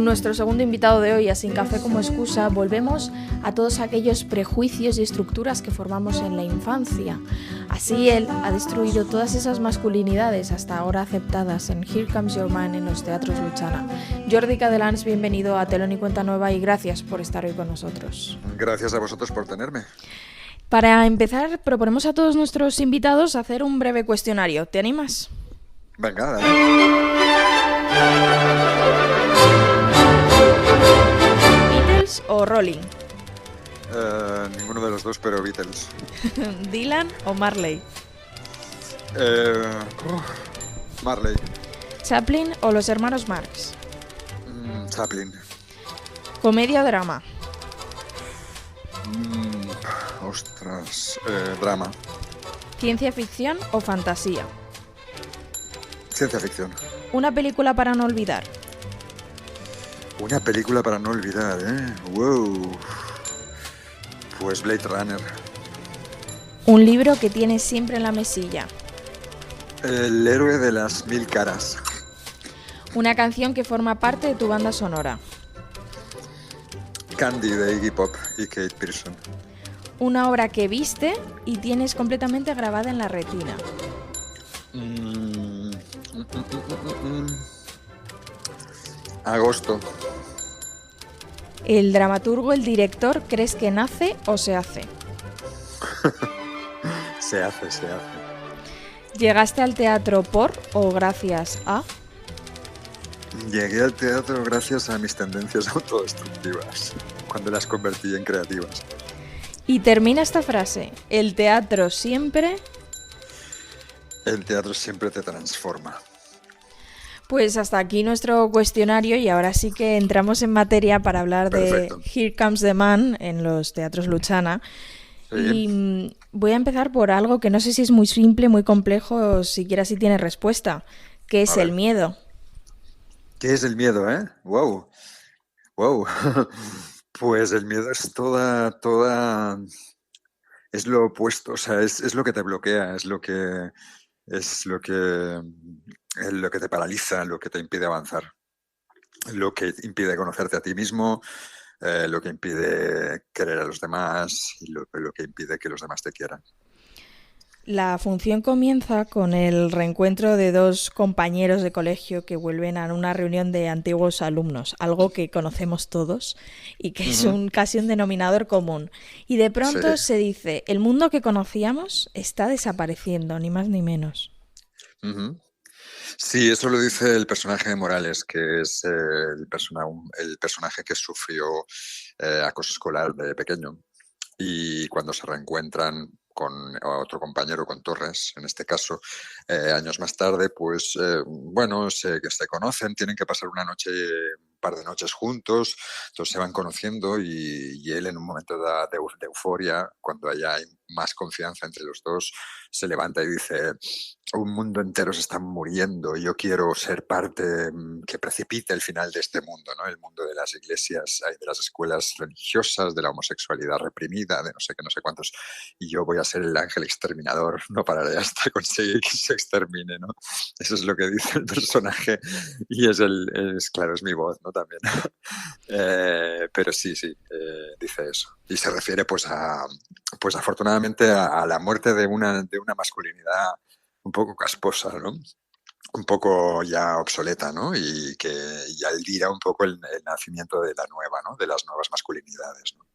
nuestro segundo invitado de hoy, a Sin Café como excusa, volvemos a todos aquellos prejuicios y estructuras que formamos en la infancia. Así él ha destruido todas esas masculinidades hasta ahora aceptadas en Here Comes Your Man en los teatros Luchana. Jordi Cadelans, bienvenido a Telón y Cuenta Nueva y gracias por estar hoy con nosotros. Gracias a vosotros por tenerme. Para empezar, proponemos a todos nuestros invitados hacer un breve cuestionario. ¿Te animas? Venga, dale. ¿Beatles o Rolling? Ninguno de los dos, pero Beatles. ¿Dylan o Marley? Marley. ¿Chaplin o los hermanos Marx? Chaplin. ¿Comedia o drama? Drama. ¿Ciencia ficción o fantasía? Ciencia ficción. ¿Una película para no olvidar? Una película para no olvidar, ¿eh? Wow. Pues Blade Runner. ¿Un libro que tienes siempre en la mesilla? El héroe de las 1000 caras. ¿Una canción que forma parte de tu banda sonora? Candy de Iggy Pop y Kate Pearson. ¿Una obra que viste y tienes completamente grabada en la retina? Agosto. ¿El dramaturgo, el director, crees que nace o se hace? Se hace. ¿Llegaste al teatro por o gracias a? Llegué al teatro gracias a mis tendencias autodestructivas, cuando las convertí en creativas. Y termina esta frase: el teatro siempre... El teatro siempre te transforma. Pues hasta aquí nuestro cuestionario y ahora sí que entramos en materia para hablar Perfecto. de Here Comes the Man en los teatros Luchana. Sí. Y voy a empezar por algo que no sé si es muy simple, muy complejo o siquiera si tiene respuesta. ¿Qué es el miedo? ¿Qué es el miedo, eh? Wow. Pues el miedo es toda... Es lo opuesto, o sea, es lo que te bloquea, es lo que te paraliza, lo que te impide avanzar, lo que impide conocerte a ti mismo, lo que impide querer a los demás y lo que impide que los demás te quieran. La función comienza con el reencuentro de dos compañeros de colegio que vuelven a una reunión de antiguos alumnos, algo que conocemos todos y que es casi un denominador común. Y de pronto se dice, el mundo que conocíamos está desapareciendo, ni más ni menos. Sí, eso lo dice el personaje de Morales, que es el personaje que sufrió acoso escolar de pequeño. Y cuando se reencuentran con otro compañero, con Torres, en este caso, años más tarde, pues que se conocen, tienen que pasar un par de noches juntos, entonces se van conociendo y él en un momento de euforia, cuando haya más confianza entre los dos, se levanta y dice: un mundo entero se está muriendo y yo quiero ser parte que precipite el final de este mundo, ¿no? El mundo de las iglesias, de las escuelas religiosas, de la homosexualidad reprimida, de no sé qué, no sé cuántos, y yo voy a ser el ángel exterminador, no pararé hasta conseguir que se extermine, ¿no? Eso es lo que dice el personaje y claro, es mi voz, ¿no? También. Pero sí, dice eso. Y se refiere pues afortunadamente a la muerte de una masculinidad un poco casposa, ¿no? Un poco ya obsoleta, ¿no? Y que ya dirá un poco el nacimiento de la nueva, ¿no? De las nuevas masculinidades, ¿no?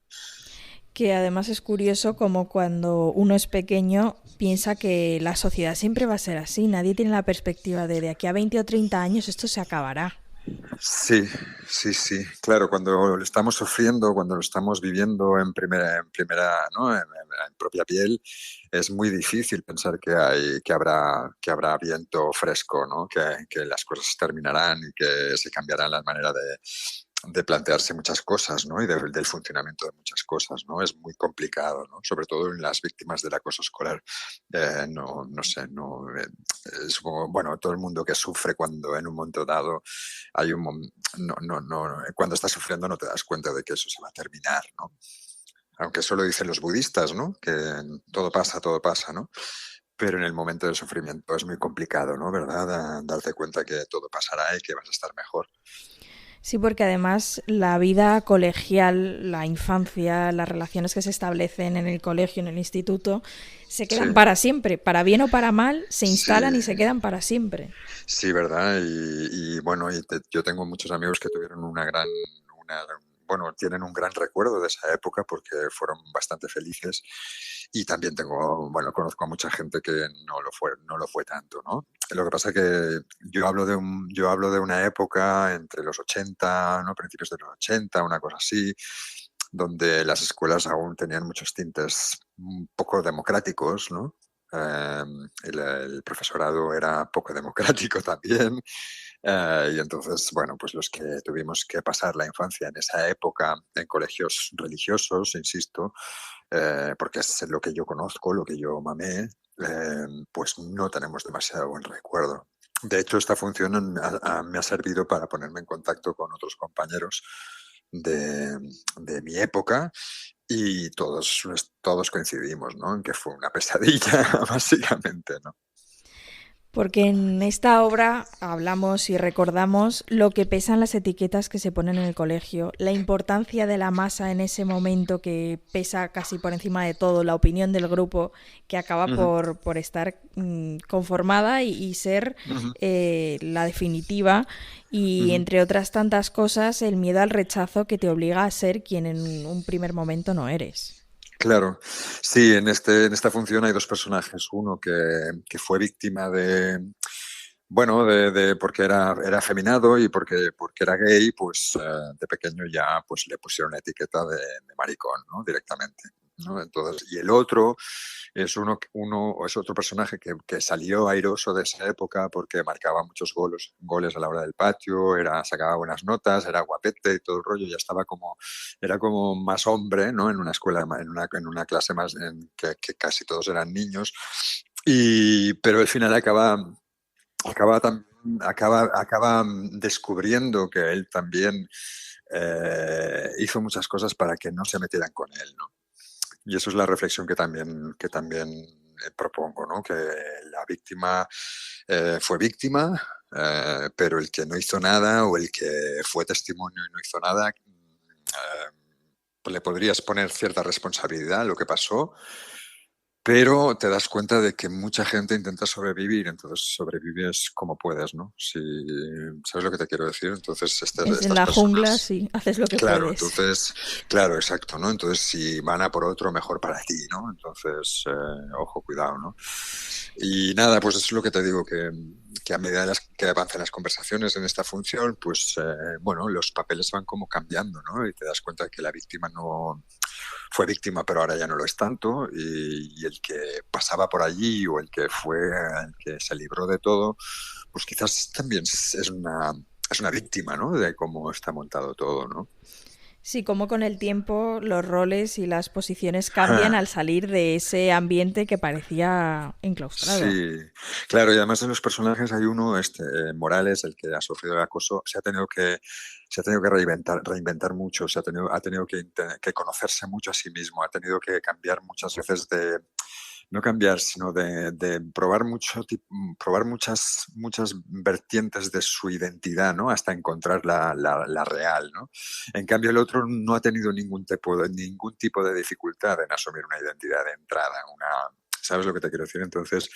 Que además es curioso como cuando uno es pequeño piensa que la sociedad siempre va a ser así. Nadie tiene la perspectiva de aquí a 20 o 30 años esto se acabará. Sí. Claro, cuando lo estamos sufriendo, cuando lo estamos viviendo en primera, ¿no? En propia piel, es muy difícil pensar que habrá viento fresco, ¿no? Que las cosas terminarán y que se cambiará la manera de plantearse muchas cosas, ¿no? Y del funcionamiento de muchas cosas, ¿no? Es muy complicado, ¿no? Sobre todo en las víctimas del acoso escolar. Supongo, bueno, todo el mundo que sufre cuando en un momento dado cuando estás sufriendo no te das cuenta de que eso se va a terminar, ¿no? Aunque eso lo dicen los budistas, ¿no? Que todo pasa, ¿no? Pero en el momento del sufrimiento es muy complicado, ¿no? ¿Verdad? Darte cuenta que todo pasará y que vas a estar mejor. Sí, porque además la vida colegial, la infancia, las relaciones que se establecen en el colegio, en el instituto, se Sí, quedan para siempre. Para bien o para mal, se sí, instalan y se quedan para siempre. sí, ¿verdad? Y bueno, yo tengo muchos amigos que tuvieron una, bueno, tienen un gran recuerdo de esa época porque fueron bastante felices. Y también tengo, bueno, conozco a mucha gente que no lo fue tanto, ¿no? Lo que pasa es que yo hablo de una época entre los 80, ¿no? Principios de los 80, una cosa así, donde las escuelas aún tenían muchos tintes un poco democráticos, ¿no? Eh, el profesorado era poco democrático también. Y entonces, bueno, pues los que tuvimos que pasar la infancia en esa época en colegios religiosos, insisto, porque es lo que yo conozco, lo que yo mamé, pues no tenemos demasiado buen recuerdo. De hecho, esta función me ha servido para ponerme en contacto con otros compañeros de, de mi época y todos coincidimos, ¿no? En que fue una pesadilla, básicamente, ¿no? Porque en esta obra hablamos y recordamos lo que pesan las etiquetas que se ponen en el colegio, la importancia de la masa en ese momento que pesa casi por encima de todo, la opinión del grupo que acaba Ujú, por estar conformada y ser ujú, la definitiva y ujú. entre otras tantas cosas el miedo al rechazo que te obliga a ser quien en un primer momento no eres. Claro, sí, en esta función hay dos personajes. Uno que fue víctima bueno, porque era afeminado y porque era gay, pues de pequeño ya pues le pusieron la etiqueta de maricón, ¿no? Directamente, ¿no? Entonces, y el otro es otro personaje que salió airoso de esa época porque marcaba muchos goles a la hora del patio, sacaba buenas notas, era guapete y todo el rollo, ya estaba era como más hombre, ¿no? En una escuela, en una clase más que casi todos eran niños. Pero al final acaba descubriendo que él también hizo muchas cosas para que no se metieran con él, ¿no? Y eso es la reflexión que también propongo, ¿no? Que la víctima fue víctima, pero el que no hizo nada o el que fue testimonio y no hizo nada, le podrías poner cierta responsabilidad a lo que pasó, pero te das cuenta de que mucha gente intenta sobrevivir, entonces sobrevives como puedes, ¿no? ¿Sabes lo que te quiero decir? Entonces, Es en estas la jungla, personas, sí, haces lo que claro, puedes. entonces, claro, exacto, ¿no? Entonces, si van a por otro, mejor para ti, ¿no? Entonces, ojo, cuidado, ¿no? Y nada, pues eso es lo que te digo, que a medida que avanzan las conversaciones en esta función, pues, bueno, los papeles van como cambiando, ¿no? Y te das cuenta de que la víctima no fue víctima, pero ahora ya no lo es tanto, y el que pasaba por allí o el que se libró de todo, pues quizás también es una víctima, ¿no? De cómo está montado todo, ¿no? Sí, como con el tiempo los roles y las posiciones cambian al salir de ese ambiente que parecía enclaustrado. Sí, claro, y además de los personajes hay uno, Morales, el que ha sufrido el acoso, se ha tenido que reinventar mucho, ha tenido que conocerse mucho a sí mismo, ha tenido que cambiar muchas veces no cambiar, sino de probar probar muchas vertientes de su identidad, ¿no? Hasta encontrar la real, ¿no? En cambio, el otro no ha tenido ningún tipo de dificultad en asumir una identidad de entrada, ¿sabes lo que te quiero decir? Entonces,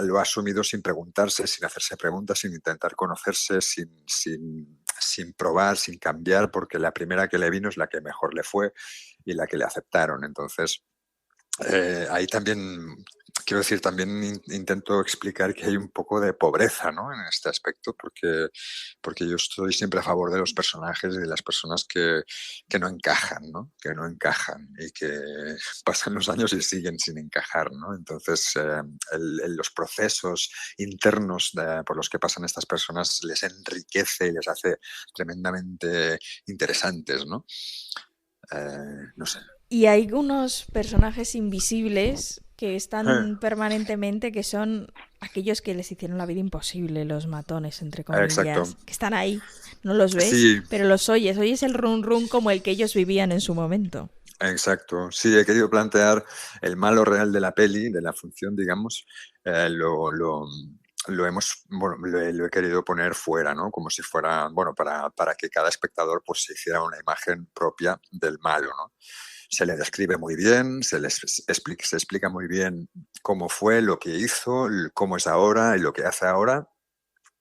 lo ha asumido sin preguntarse, sin hacerse preguntas, sin intentar conocerse, sin probar, sin cambiar, porque la primera que le vino es la que mejor le fue y la que le aceptaron. Entonces, ahí también, quiero decir, también intento explicar que hay un poco de pobreza, ¿no? En este aspecto, porque yo estoy siempre a favor de los personajes y de las personas que no encajan, ¿no? Que no encajan y que pasan los años y siguen sin encajar, ¿no? Entonces, los procesos internos por los que pasan estas personas les enriquece y les hace tremendamente interesantes, ¿no? No sé. Y hay unos personajes invisibles que están permanentemente, que son aquellos que les hicieron la vida imposible, los matones, entre Exacto. comillas, que están ahí, no los ves, Sí, pero los oyes el run run como el que ellos vivían en su momento. exacto. Sí, he querido plantear el malo real de la peli, de la función, digamos, eh, lo, lo, bueno, lo he querido poner fuera, ¿no? Como si fuera, bueno, para que cada espectador pues se hiciera una imagen propia del malo, ¿no? Se le describe muy bien, se explica muy bien cómo fue, lo que hizo, cómo es ahora y lo que hace ahora.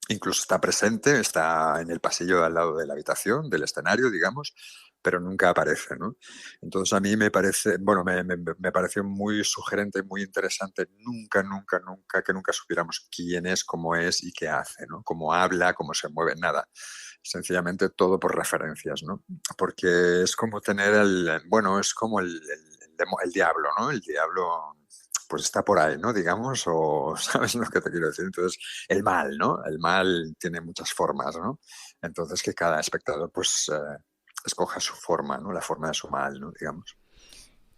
Incluso está presente, está en el pasillo al lado de la habitación, del escenario, digamos, pero nunca aparece, ¿no? Entonces a mí me parece, bueno, me pareció muy sugerente, muy interesante, que nunca supiéramos quién es, cómo es y qué hace, ¿no? Cómo habla, cómo se mueve, nada. Sencillamente todo por referencias, ¿no? Porque es como tener bueno, es como el diablo, ¿no? El diablo pues está por ahí, ¿no? Digamos, o sabes lo que te quiero decir. Entonces, el mal, ¿no? El mal tiene muchas formas, ¿no? Entonces, que cada espectador, pues, escoja su forma, ¿no? La forma de su mal, ¿no? Digamos.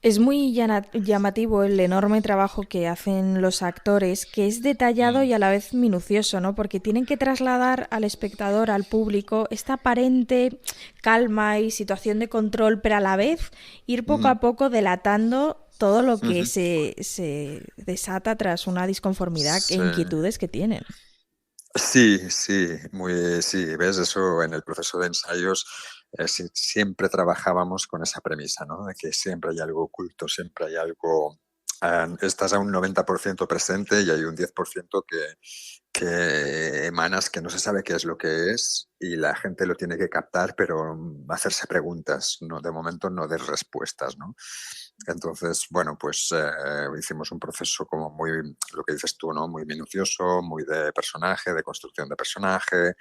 Es muy llamativo el enorme trabajo que hacen los actores, que es detallado Mm, y a la vez minucioso, ¿no? Porque tienen que trasladar al espectador, al público, esta aparente calma y situación de control, pero a la vez ir poco mm, a poco delatando todo lo que ujú. se desata tras una disconformidad e Sí. inquietudes que tienen. Sí, sí, sí, ves, eso en el proceso de ensayos siempre trabajábamos con esa premisa, ¿no? De que siempre hay algo oculto, siempre hay algo, estás a un 90% presente y hay un 10% que emanas que no se sabe qué es lo que es y la gente lo tiene que captar, pero hacerse preguntas, no, de momento no des respuestas, ¿no? Entonces, bueno, pues hicimos un proceso como muy, lo que dices tú, ¿no? Muy minucioso, muy de personaje, de construcción de personaje,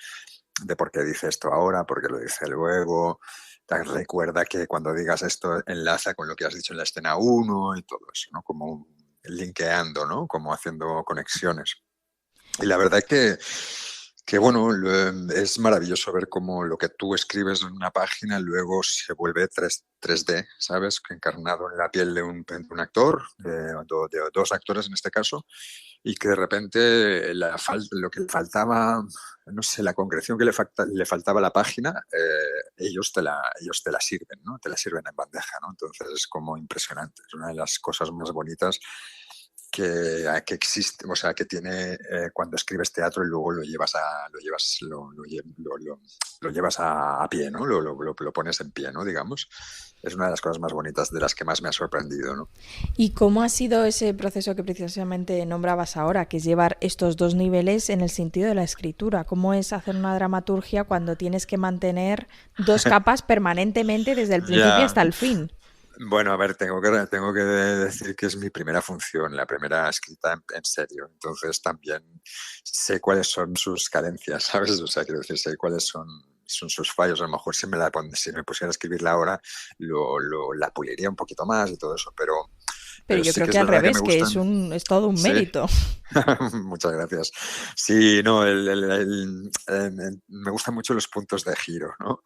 de por qué dice esto ahora, por qué lo dice luego. Recuerda que cuando digas esto enlaza con lo que has dicho en la escena uno y todo eso, ¿no? Como linkeando, ¿no? Como haciendo conexiones. Y la verdad que bueno, es maravilloso ver cómo lo que tú escribes en una página luego se vuelve 3D, ¿sabes? Encarnado en la piel de un actor, de dos actores en este caso, y que de repente lo que le faltaba, no sé, la concreción que le faltaba a la página, ellos te la sirven, ¿no? Te la sirven en bandeja, ¿no? Entonces es como impresionante, es una de las cosas más bonitas que existe, o sea, que tiene cuando escribes teatro y luego lo llevas a pie, ¿no? Lo pones en pie, ¿no? Digamos. Es una de las cosas más bonitas, de las que más me ha sorprendido, ¿no? ¿Y cómo ha sido ese proceso que precisamente nombrabas ahora, que es llevar estos dos niveles en el sentido de la escritura? ¿Cómo es hacer una dramaturgia cuando tienes que mantener dos capas permanentemente desde el principio Ya. hasta el fin? Bueno, a ver, tengo que decir que es mi primera función, la primera escrita en serio. Entonces también sé cuáles son sus carencias, ¿sabes? O sea, quiero decir, sé cuáles son sus fallos. A lo mejor si me pusiera a escribirla ahora, la puliría un poquito más y todo eso, Pero pero yo sí creo que que es al verdad que me revés, que gustan. es todo un Sí, mérito. muchas gracias. Sí, no, me gustan mucho los puntos de giro, ¿no?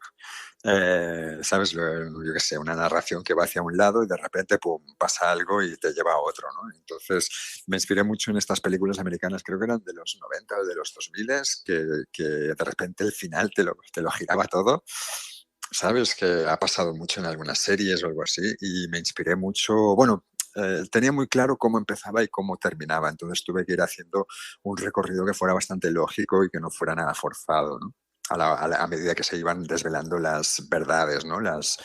¿Sabes? Yo qué sé, una narración que va hacia un lado y de repente, pum, pasa algo y te lleva a otro, ¿no? Entonces, me inspiré mucho en estas películas americanas, creo que eran de los 90 o de los 2000, que de repente el final te lo giraba todo. ¿Sabes? Que ha pasado mucho en algunas series o algo así y me inspiré mucho, bueno, tenía muy claro cómo empezaba y cómo terminaba, entonces tuve que ir haciendo un recorrido que fuera bastante lógico y que no fuera nada forzado, ¿no? A medida que se iban desvelando las verdades, ¿no? Las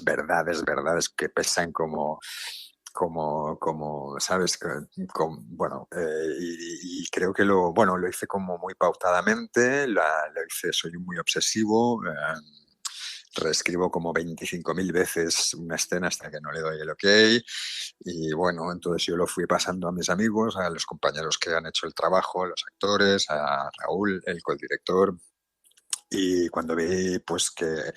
verdades que pesan ¿sabes? Bueno, y creo que bueno, lo hice como muy pautadamente, lo hice, soy muy obsesivo, reescribo como 25.000 veces una escena hasta que no le doy el ok. Y bueno, entonces yo lo fui pasando a mis amigos, a los compañeros que han hecho el trabajo, a los actores, a Raúl, el codirector. Y cuando vi pues que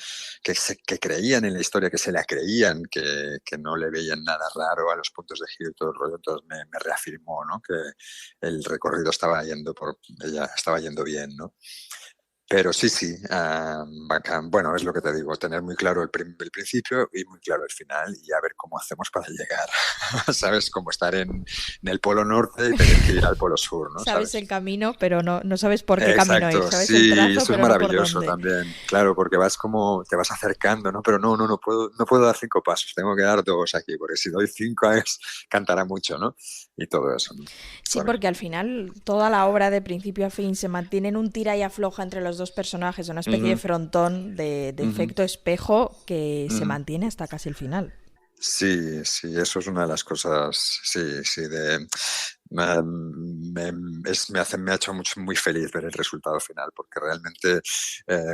creían en la historia, que se la creían, que no le veían nada raro a los puntos de giro y todo el rollo, entonces me reafirmó, ¿no? Que el recorrido estaba yendo bien, ¿no? Pero sí, sí, bacán. Bueno, es lo que te digo, tener muy claro el principio y muy claro el final y a ver cómo hacemos para llegar, ¿sabes? Como estar en el polo norte y tener que ir al polo sur, ¿no? Sabes ¿Sabes? el camino, pero no sabes por qué camino ir. Exacto, Sabes el sí, trazo, eso es pero no por maravilloso dónde. también, claro, porque vas como, te vas acercando, ¿no? Pero no puedo dar 5 pasos, tengo que dar 2 aquí, porque si doy 5 es, cantará mucho, ¿no? Y todo eso, ¿no? Sí, ¿Sabes? porque al final toda la obra de principio a fin se mantiene en un tira y afloja entre los dos personajes, una especie de Ujú, frontón de ujú, efecto espejo que se ujú. mantiene hasta casi el final. Sí, sí, eso es una de las cosas, sí, sí, me ha hecho muy feliz ver el resultado final, porque realmente,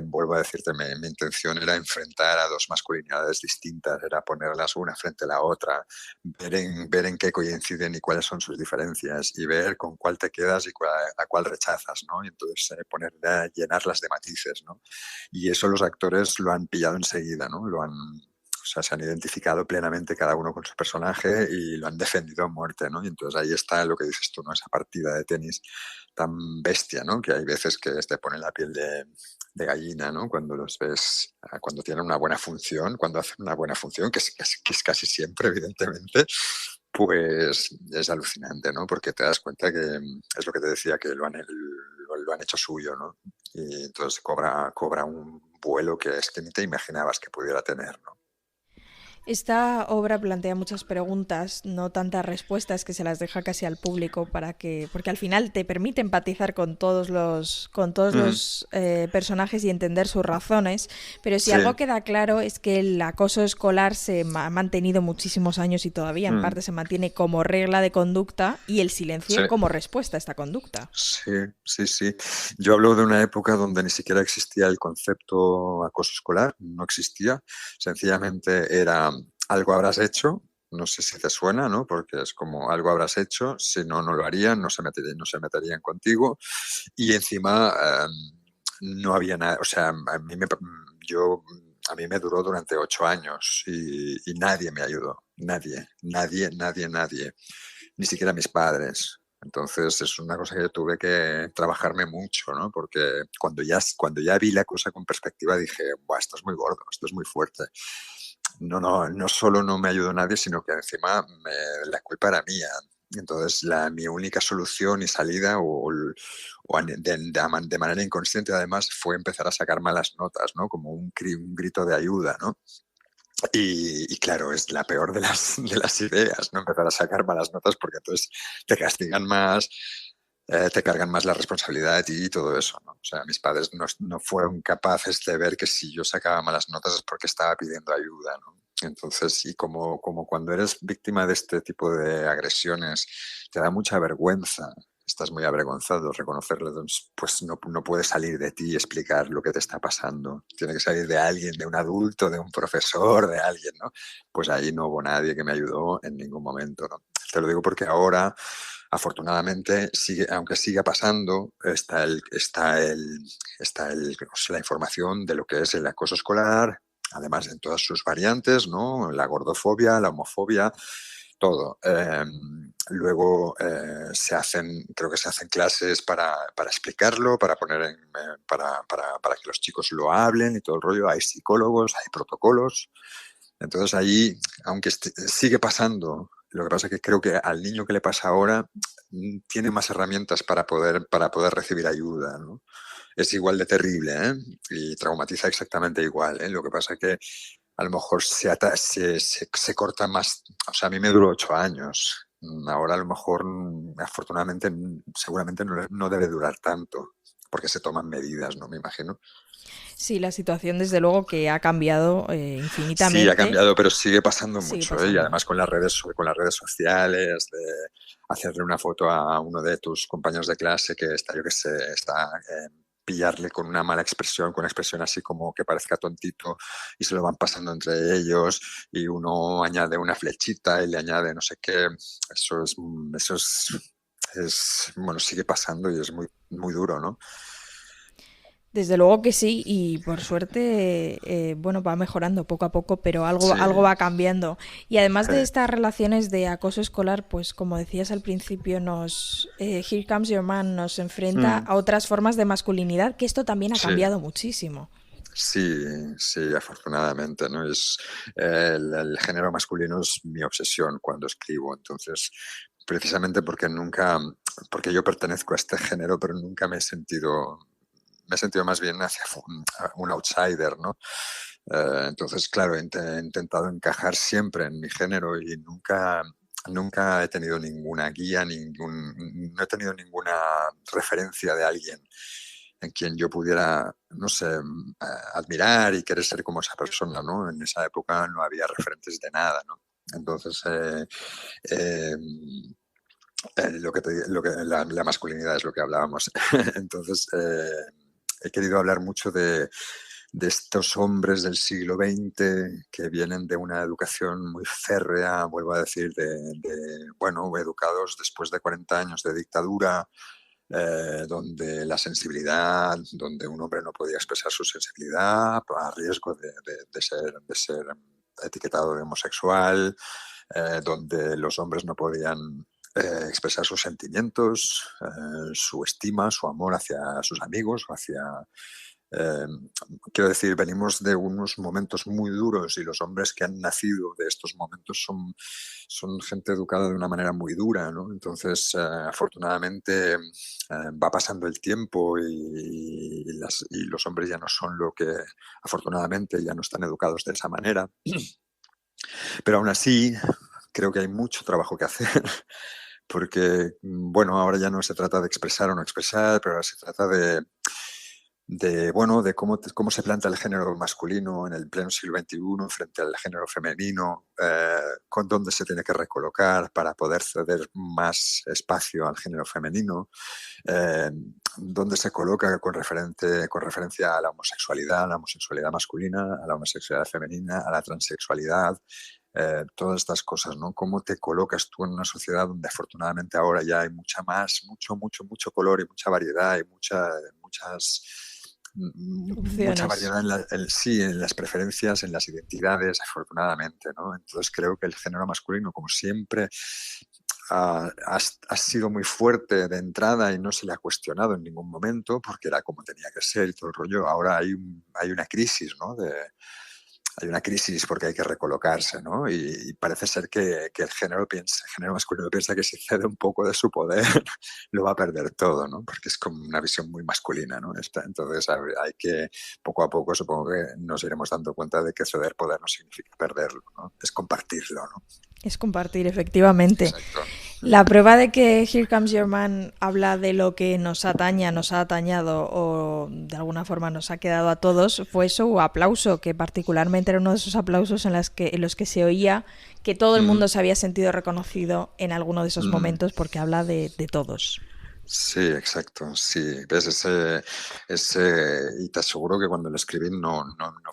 vuelvo a decirte, mi intención era enfrentar a dos masculinidades distintas, era ponerlas una frente a la otra, ver en qué coinciden y cuáles son sus diferencias, y ver con cuál te quedas y a cuál rechazas, ¿no? Y entonces llenarlas de matices, ¿no? Y eso los actores lo han pillado enseguida, ¿no? O sea, se han identificado plenamente cada uno con su personaje y lo han defendido a muerte, ¿no? Y entonces ahí está lo que dices tú, ¿no? Esa partida de tenis tan bestia, ¿no? Que hay veces que te pone la piel de gallina, ¿no? Cuando los ves, cuando tienen una buena función, cuando hacen una buena función, que es casi siempre, evidentemente, pues es alucinante, ¿no? Porque te das cuenta que es lo que te decía, que lo han hecho suyo, ¿no? Y entonces cobra un vuelo que es que ni te imaginabas que pudiera tener, ¿no? Esta obra plantea muchas preguntas, no tantas respuestas, que se las deja casi al público para que, porque al final te permite empatizar con todos Ujú. los personajes y entender sus razones. Pero si Sí. algo queda claro es que el acoso escolar ha mantenido muchísimos años y todavía en Mm. parte se mantiene como regla de conducta y el Sí, silencio como respuesta a esta conducta. sí, sí, sí. Yo hablo de una época donde ni siquiera existía el concepto acoso escolar, no existía. Sencillamente era algo habrás hecho, no sé si te suena, ¿no? Porque es como algo habrás hecho, si no, no lo harían, no se meterían contigo. Y encima no había nada, o sea, yo, a mí me duró durante 8 años y nadie me ayudó, nadie, ni siquiera mis padres. Entonces es una cosa que yo tuve que trabajarme mucho, ¿no? Porque cuando ya vi la cosa con perspectiva dije, Buah, esto es muy gordo, esto es muy fuerte. No solo no me ayudó nadie, sino que encima la culpa era mía. Entonces, mi única solución y salida, de manera inconsciente, además, fue empezar a sacar malas notas, ¿no? Como un grito de ayuda, ¿no? Y claro, es la peor de las ideas, ¿no? Empezar a sacar malas notas porque entonces te castigan más, te cargan más la responsabilidad de ti y todo eso, ¿no? O sea, mis padres no fueron capaces de ver que si yo sacaba malas notas es porque estaba pidiendo ayuda, ¿no? Entonces, y como cuando eres víctima de este tipo de agresiones, te da mucha vergüenza, estás muy avergonzado, reconocerlo, pues no puede salir de ti y explicar lo que te está pasando. Tiene que salir de alguien, de un adulto, de un profesor, de alguien, ¿no? Pues ahí no hubo nadie que me ayudó en ningún momento, ¿no? Te lo digo porque ahora, afortunadamente, aunque siga pasando, la información de lo que es el acoso escolar, además en todas sus variantes, ¿no? La gordofobia, la homofobia, todo. Luego creo que se hacen clases para explicarlo, para para que los chicos lo hablen y todo el rollo. Hay psicólogos, hay protocolos. Entonces ahí, aunque sigue pasando, lo que pasa es que creo que al niño que le pasa ahora tiene más herramientas para poder recibir ayuda, ¿no? Es igual de terrible, ¿eh? Y traumatiza exactamente igual, ¿eh? Lo que pasa es que a lo mejor se corta más. O sea, a mí me duró 8 años. Ahora a lo mejor, afortunadamente, seguramente no debe durar tanto, porque se toman medidas, ¿no? Me imagino. Sí, la situación desde luego que ha cambiado Sí, ha infinitamente. cambiado, pero sigue pasando Sigue mucho, ¿eh? Y pasando. además con las redes sociales, de hacerle una foto a uno de tus compañeros de clase que está, yo que sé, pillarle con una mala expresión, con una expresión así como que parezca tontito y se lo van pasando entre ellos y uno añade una flechita y le añade no sé qué. Eso es bueno, sigue pasando y es muy, muy duro, ¿no? Desde luego que sí, y por suerte, bueno, va mejorando poco a poco, pero Sí, algo va cambiando. Y además de estas relaciones de acoso escolar, pues como decías al principio, Here Comes Your Man nos enfrenta mm, a otras formas de masculinidad, que esto también ha sí. cambiado muchísimo. Sí, sí, afortunadamente, ¿no? El género masculino es mi obsesión cuando escribo, entonces, precisamente porque yo pertenezco a este género, pero nunca me he sentido más bien hacia un outsider, ¿no? Entonces, claro, he intentado encajar siempre en mi género y nunca he tenido ninguna guía, no he tenido ninguna referencia de alguien en quien yo pudiera, no sé, admirar y querer ser como esa persona, ¿no? En esa época no había referentes de nada, ¿no? Entonces, eh, la masculinidad es lo que hablábamos. Entonces, he querido hablar mucho de estos hombres del siglo XX que vienen de una educación muy férrea, vuelvo a decir, bueno, educados después de 40 años de dictadura, donde la sensibilidad, donde un hombre no podía expresar su sensibilidad a riesgo de ser etiquetado de homosexual, donde los hombres no podían expresar sus sentimientos, su estima, su amor hacia sus amigos o hacia... eh, quiero decir, venimos de unos momentos muy duros y los hombres que han nacido de estos momentos son gente educada de una manera muy dura, ¿no? Entonces, afortunadamente, va pasando el tiempo y los hombres ya no son lo que, afortunadamente, ya no están educados de esa manera. Pero aún así, creo que hay mucho trabajo que hacer, porque, bueno, ahora ya no se trata de expresar o no expresar, pero ahora se trata bueno, de cómo se planta el género masculino en el pleno siglo XXI frente al género femenino, con dónde se tiene que recolocar para poder ceder más espacio al género femenino, eh, dónde se coloca con referencia a la homosexualidad masculina, a la homosexualidad femenina, a la transexualidad, todas estas cosas, ¿no? ¿Cómo te colocas tú en una sociedad donde afortunadamente ahora ya hay mucho color y mucha variedad y mucha Opciones. variedad sí, en las preferencias, en las identidades, afortunadamente, ¿no? Entonces creo que el género masculino, como siempre, ha sido muy fuerte de entrada y no se le ha cuestionado en ningún momento porque era como tenía que ser y todo el rollo. Ahora hay una crisis, ¿no? Hay una crisis porque hay que recolocarse, ¿no? Y parece ser que el género masculino piensa que si cede un poco de su poder lo va a perder todo, ¿no? Porque es como una visión muy masculina, ¿no? Entonces hay que, poco a poco, supongo que nos iremos dando cuenta de que ceder poder no significa perderlo, ¿no? Es compartirlo, ¿no? Es compartir, efectivamente. Exacto. La prueba de que Here Comes Your Man habla de lo que nos ataña, nos ha atañado o de alguna forma nos ha quedado a todos fue su aplauso, que particularmente era uno de esos aplausos en los que se oía que todo el Mm, mundo se había sentido reconocido en alguno de esos mm. momentos porque habla de todos. Sí, exacto, sí. ¿Ves? Y te aseguro que cuando lo escribí no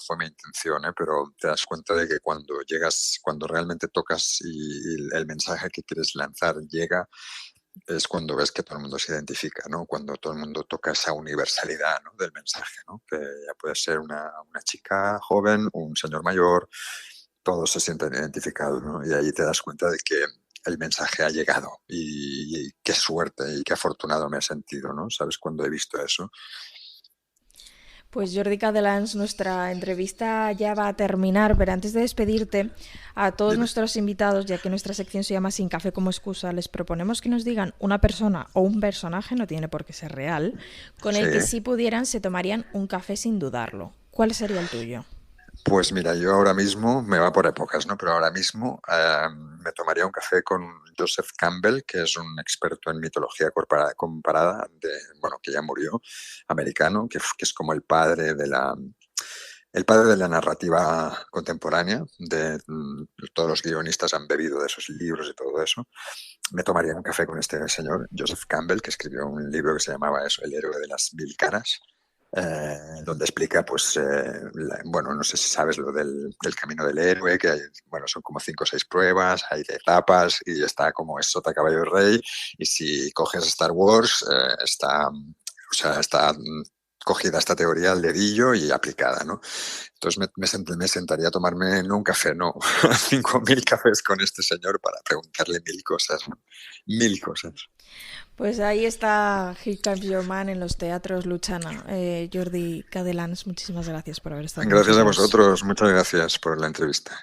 fue mi intención, ¿eh? Pero te das cuenta de que cuando llegas, cuando realmente tocas y el mensaje que quieres lanzar llega, es cuando ves que todo el mundo se identifica, ¿no? Cuando todo el mundo toca esa universalidad, ¿no? Del mensaje, ¿no? Que ya puede ser una chica joven, un señor mayor, todos se sienten identificados, ¿no? Y ahí te das cuenta de que el mensaje ha llegado y qué suerte y qué afortunado me he sentido, ¿no? ¿Sabes? Cuando he visto eso. Pues Jordi Cadelans, nuestra entrevista ya va a terminar, pero antes de despedirte, a todos Dime. nuestros invitados, ya que nuestra sección se llama Sin café como excusa, les proponemos que nos digan una persona o un personaje, no tiene por qué ser real, con Sí. el que si pudieran se tomarían un café sin dudarlo. ¿Cuál sería el tuyo? Pues mira, yo ahora mismo, me va por épocas, ¿no? Pero ahora mismo me tomaría un café con Joseph Campbell, que es un experto en mitología comparada, bueno, que ya murió, americano, que es como el padre de la narrativa contemporánea. Todos los guionistas han bebido de esos libros y todo eso. Me tomaría un café con este señor, Joseph Campbell, que escribió un libro que se llamaba eso, El héroe de las mil caras, donde explica, pues, bueno, no sé si sabes lo del camino del héroe, que hay, bueno, son como 5 o 6 pruebas, hay de etapas y está como es sota, caballo y rey. Y si coges Star Wars, o sea, está cogida esta teoría al dedillo y aplicada, ¿no? Entonces me sentaría a tomarme no un café, no, 5.000 cafés con este señor para preguntarle mil cosas, ¿no? Mil cosas. Pues ahí está Here Comes Your Man en los teatros Luchana. Jordi Cadelans, muchísimas gracias por haber estado con Gracias a nosotros. vosotros, muchas gracias por la entrevista.